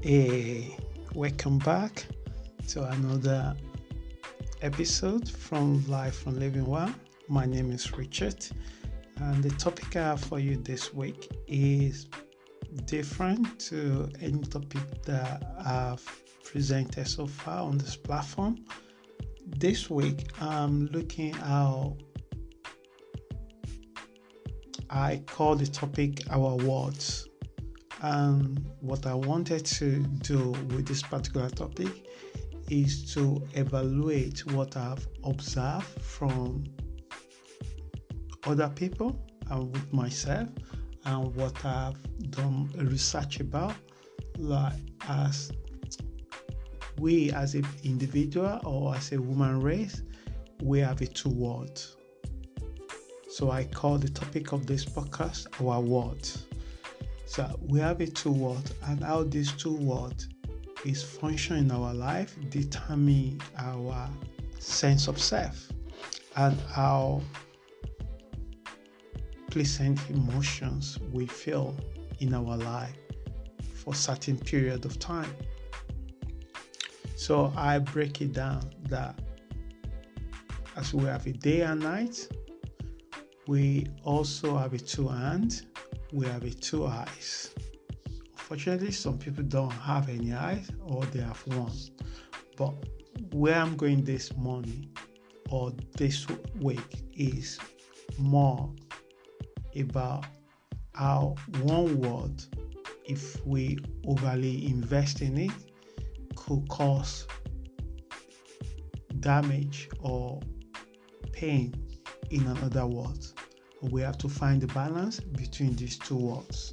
Hey, welcome back to another episode from Life from Living Well. My name is Richard, and the topic I have for you this week is different to any topic that I've presented so far on this platform. This week, I'm looking how I call the topic Our Words. And what I wanted to do with this particular topic is to evaluate what I've observed from other people and with myself, and what I've done research about, like as we as an individual or as a human race, we have a two words. So I call the topic of this podcast Our Words. So we have a two words, and how these two words is function in our life determine our sense of self and how pleasant emotions we feel in our life for certain period of time. So I break it down that as we have a day and night, we also have a two hand, we have a two eyes. Unfortunately, some people don't have any eyes or they have one. But where I'm going this morning or this week is more about how one word, if we overly invest in it, could cause damage or pain in another word. We have to find the balance between these two words.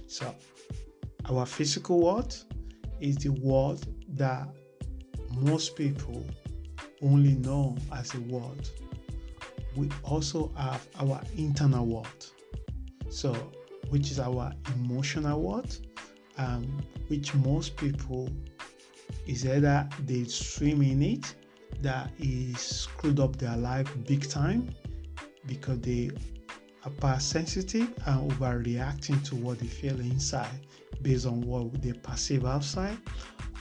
So, our physical word is the word that most people only know as a word. We also have our internal word, so which is our emotional word, which most people is either they swim in it, that is screwed up their life big time because they are past sensitive and overreacting to what they feel inside based on what they perceive outside,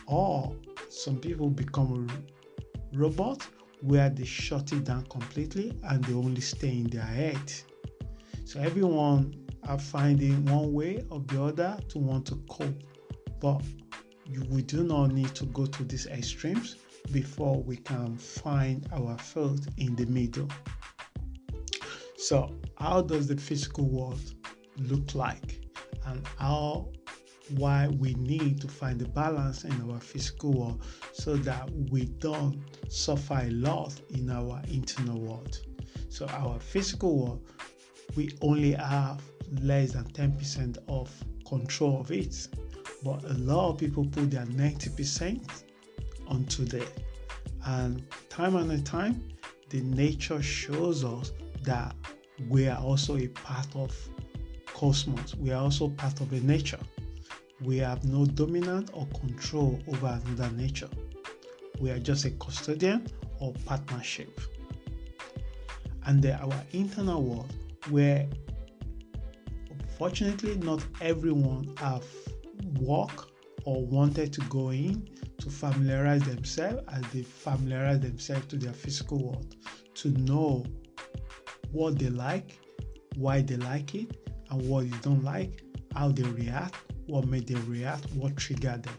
or some people become a robot where they shut it down completely and they only stay in their head. So everyone are finding one way or the other to want to cope, but we do not need to go to these extremes before we can find our foot in the middle. So how does the physical world look like, and why we need to find the balance in our physical world so that we don't suffer a lot in our internal world. So our physical world, we only have less than 10% of control of it, but a lot of people put their 90% onto that. And time and time, the nature shows us that we are also a part of cosmos. We are also part of the nature. We have no dominant or control over another nature. We are just a custodian or partnership. And then our internal world, where unfortunately not everyone have walked or wanted to go in to familiarize themselves as they familiarize themselves to their physical world, to know what they like, why they like it, and what they don't like, how they react, what made them react, what triggered them.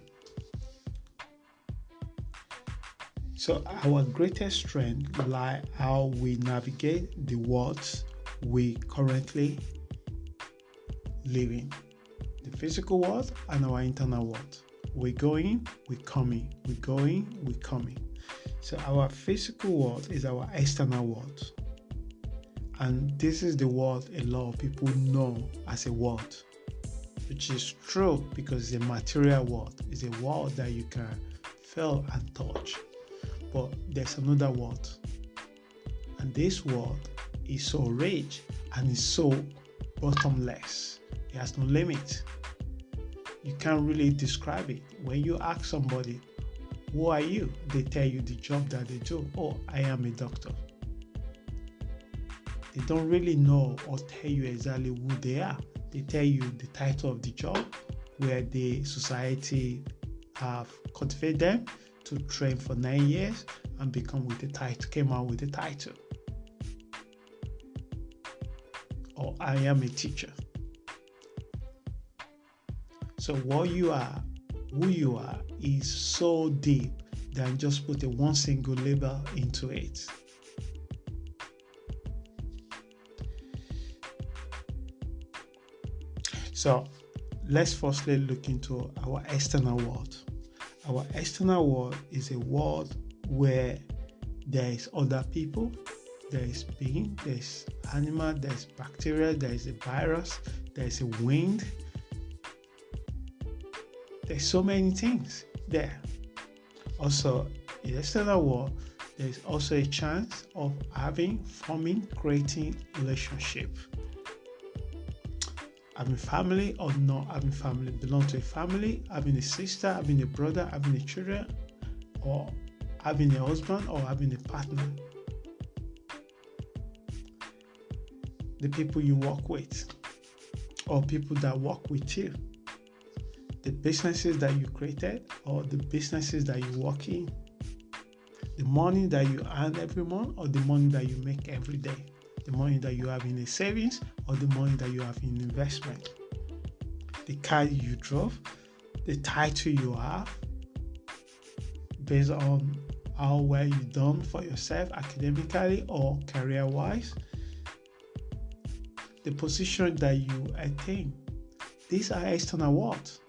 So our greatest strength lies how we navigate the worlds we currently live in. The physical world and our internal world. We're going, we're coming. We're going, we're coming. So our physical world is our external world. And this is the world a lot of people know as a world, which is true because it's a material world. It's a world that you can feel and touch. But there's another world. And this world is so rich and is so bottomless. It has no limit. You can't really describe it. When you ask somebody, who are you? They tell you the job that they do. Oh, I am a doctor. They don't really know or tell you exactly who they are. They tell you the title of the job, where the society have cultivated them to train for 9 years and came out with the title. Or I am a teacher. So who you are is so deep than just put one single label into it. So let's firstly look into our external world. Our external world is a world where there is other people, there is being, there is animal, there is bacteria, there is a virus, there is a wind. There's so many things there. Also, in the external world, there is also a chance of forming, creating relationship. Having family or not having family, belong to a family, having a sister, having a brother, having a children, or having a husband or having a partner. The people you work with or people that work with you. The businesses that you created or the businesses that you work in. The money that you earn every month or the money that you make every day. The money that you have in a savings or the money that you have in investment. The car you drove, the title you have, based on how well you've done for yourself academically or career-wise. The position that you attain. These are external worlds.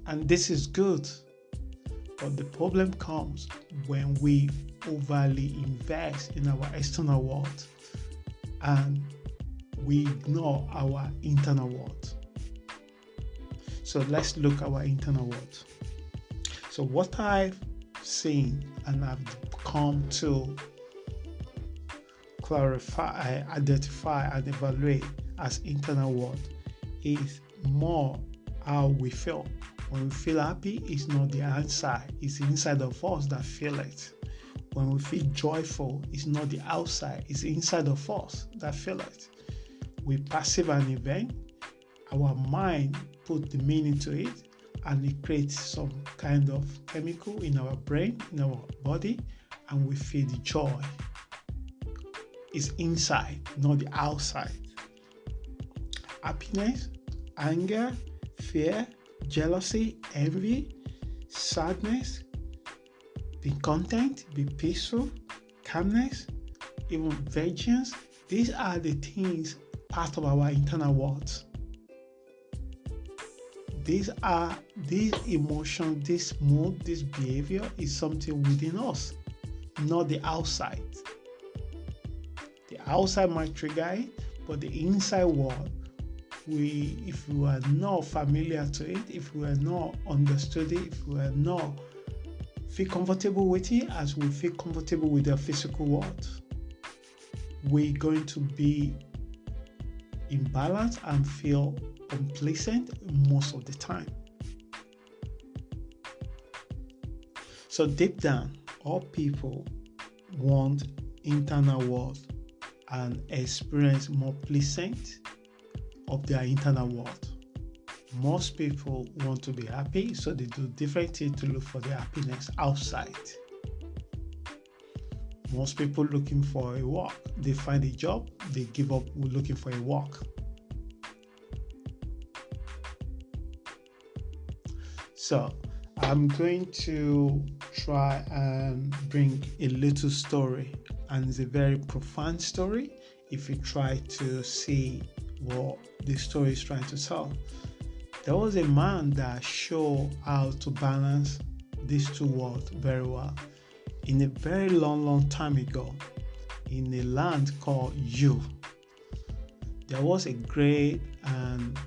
And this is good. But the problem comes when we overly invest in our external world and we ignore our internal world. So let's look at our internal world. So what I've seen and I've come to clarify, identify, and evaluate as internal world is more how we feel. When we feel happy, it's not the outside, it's the inside of us that feel it. When we feel joyful, it's not the outside, it's the inside of us that feel it. We perceive an event, our mind put the meaning to it, and it creates some kind of chemical in our brain, in our body, and we feel the joy. It's inside, not the outside. Happiness, anger, fear, jealousy, envy, sadness, being content, be peaceful, calmness, even vengeance. These are the things part of our internal world. These emotions, this mood, this behavior is something within us, not the outside. The outside might trigger it, but the inside world, if we are not familiar to it, if we are not understood it, if we are not feel comfortable with it as we feel comfortable with the physical world, we're going to be imbalanced and feel complacent most of the time. So deep down, all people want internal world and experience more pleasant of their internal world. Most people want to be happy, so they do different things to look for their happiness outside. Most people looking for a work, they find a job, they give up looking for a work. So I'm going to try and bring a little story, and it's a very profound story if you try to see what the story is trying to tell. There was a man that showed how to balance these two worlds very well. In a very long time ago, in a land called U, there was a great and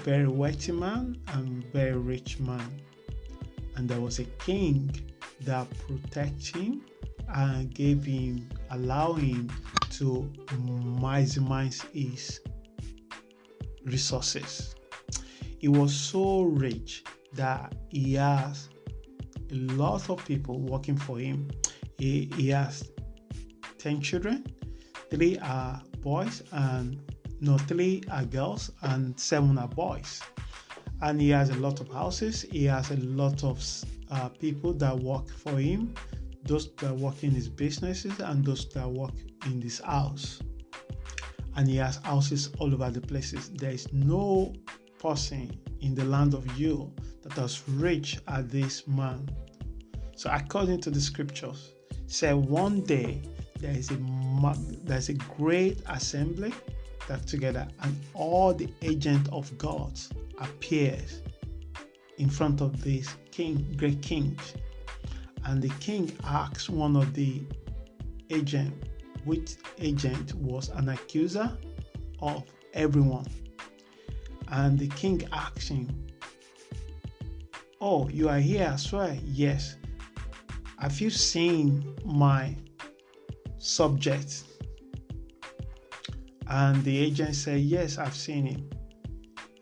very wealthy man and very rich man. And there was a king that protected him and allowed him to maximize his resources. He was so rich that he has a lot of people working for him. He has 10 children. 3 are boys and 3 are girls and 7 are boys. and he has a lot of houses. He has a lot of people that work for him, those that work in his businesses and those that work in this house. And he has houses all over the places. There is no person in the land of you that is rich as this man. So according to the scriptures, say one day there is a great assembly that together, and all the agents of God appears in front of this great king. And the king asks one of the agents, which agent was an accuser of everyone. And the king asks him, "Oh, you are here as well?" "Yes." "Have you seen my subject?" And the agent said, "Yes, I've seen him.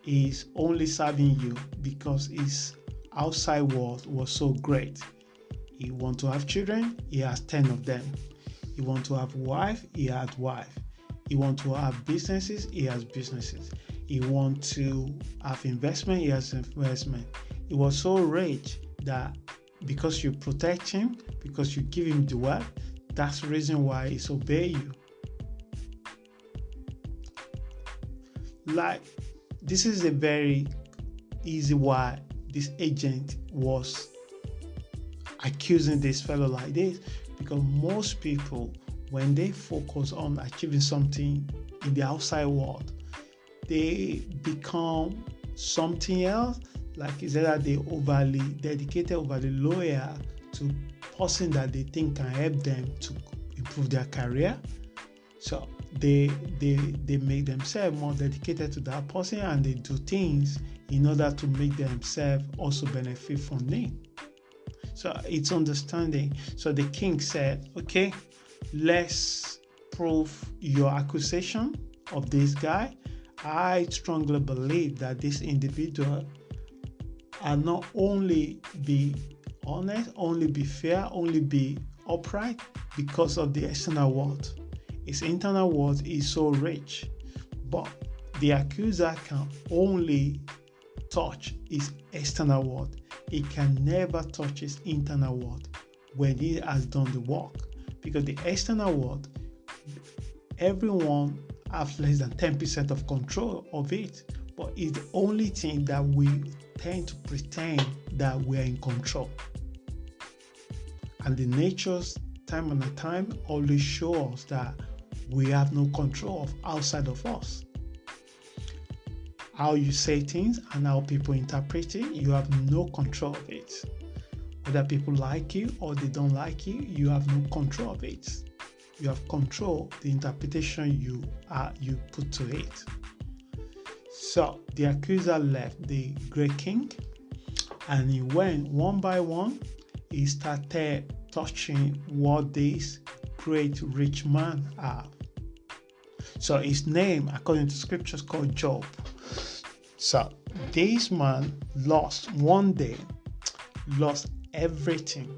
He's only serving you because his outside world was so great. He wants to have children, he has 10 of them. He wants to have wife, he has wife. He wants to have businesses, he has businesses. He wants to have investment, he has investment. He was so rich that because you protect him, because you give him the wealth, that's the reason why he's obey you." Like, this is a very easy why this agent was accusing this fellow like this, because most people, when they focus on achieving something in the outside world, they become something else. Like, is that they overly dedicated, overly loyal to person that they think can help them to improve their career. So they make themselves more dedicated to that person, and they do things in order to make themselves also benefit from it. So it's understanding. So the king said, "Okay, let's prove your accusation of this guy. I strongly believe that this individual are not only be honest, only be fair, only be upright because of the external world. His internal world is so rich, but the accuser can only touch his external world. He can never touch his internal world when he has done the work, because the external world, everyone has less than 10% of control of it, but it's the only thing that we tend to pretend that we are in control. And the natures, time and time, always show us that we have no control of outside of us. How you say things and how people interpret it, you have no control of it. Whether people like you or they don't like you, you have no control of it. You have control the interpretation you put to it. So the accuser left the great king, and he went one by one. He started touching what this great rich man have. So his name, according to scriptures, called Job. So this man lost one day, lost everything.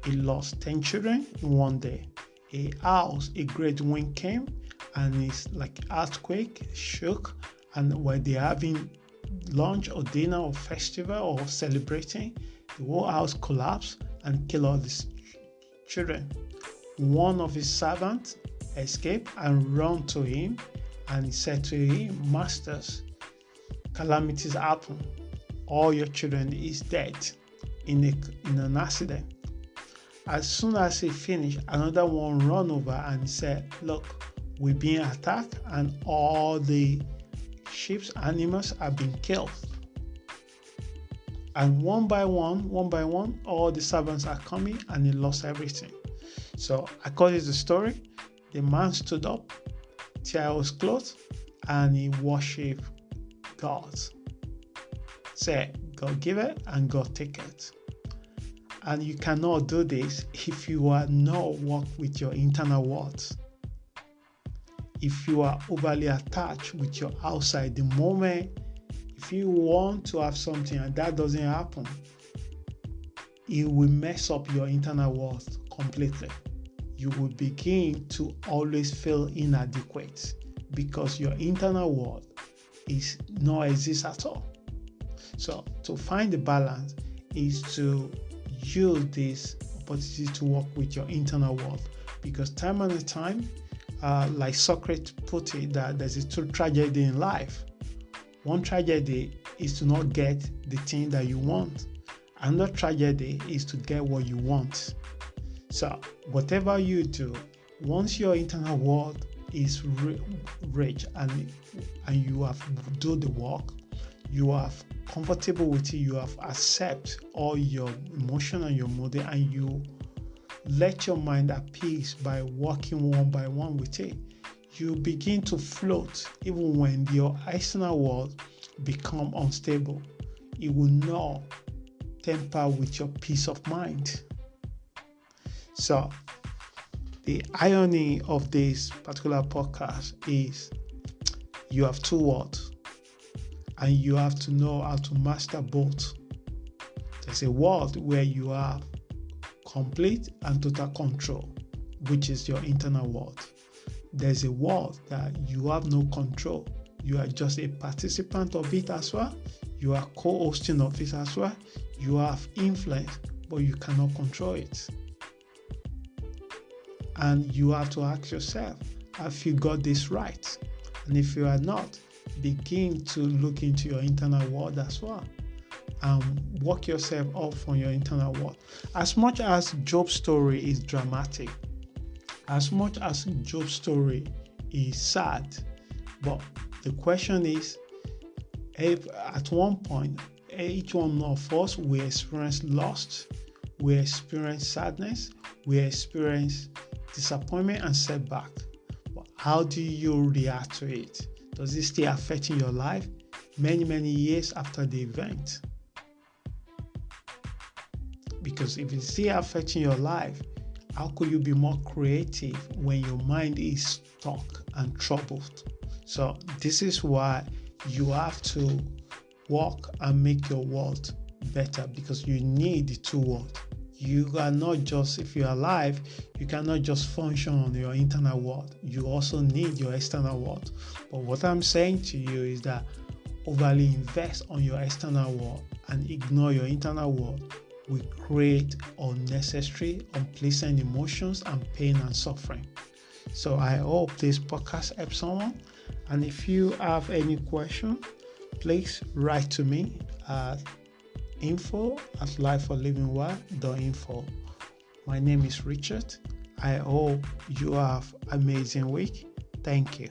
He lost 10 children in one day. A house, a great wind came, and it's like earthquake shook, and when they're having lunch or dinner or festival or celebrating, the whole house collapsed and killed all these children. One of his servants escaped and ran to him, and he said to him, "Masters, calamities happen. All your children is dead in an accident." As soon as he finished, another one ran over and said, "Look, we're being attacked, and all the sheep's animals have been killed." And one by one, all the servants are coming, and he lost everything. So according to the story, the man stood up, tear his clothes, and he worshiped God. Say, "God give it and God take it." And you cannot do this if you are not work with your internal world. If you are overly attached with your outside, the moment if you want to have something and that doesn't happen, it will mess up your internal world completely. You will begin to always feel inadequate because your internal world is not exist at all. So to find the balance is to use this opportunity to work with your internal world, because time and time, like Socrates put it, that there's a true tragedy in life. One tragedy is to not get the thing that you want. Another tragedy is to get what you want. So whatever you do, once your internal world is rich and you have do the work, you are comfortable with it, you have accept all your emotion and your mood, and you let your mind at peace by working one by one with it, you begin to float. Even when your external world become unstable, it will not temper with your peace of mind. So the irony of this particular podcast is you have two worlds, and you have to know how to master both. There's a world where you have complete and total control, which is your internal world. There's a world that you have no control. You are just a participant of it as well. You are co-hosting of it as well. You have influence, but you cannot control it. And you have to ask yourself, have you got this right? And if you are not, begin to look into your internal world as well and work yourself up from your internal world. As much as Job's story is dramatic, as much as Job's story is sad, but the question is, if at one point each one of us we experience loss, we experience sadness, we experience disappointment and setback, but how do you react to it? Does it still affecting your life many years after the event? Because if it's still affecting your life, how could you be more creative when your mind is stuck and troubled? So this is why you have to work and make your world better, because you need the two worlds. You are not just, if you're alive, you cannot just function on your internal world. You also need your external world. But what I'm saying to you is that overly invest on your external world and ignore your internal world will create unnecessary, unpleasant emotions and pain and suffering. So I hope this podcast helps someone. And if you have any question, please write to me at info@lifeforlivingwell.info. My name is Richard. I hope you have an amazing week. Thank you.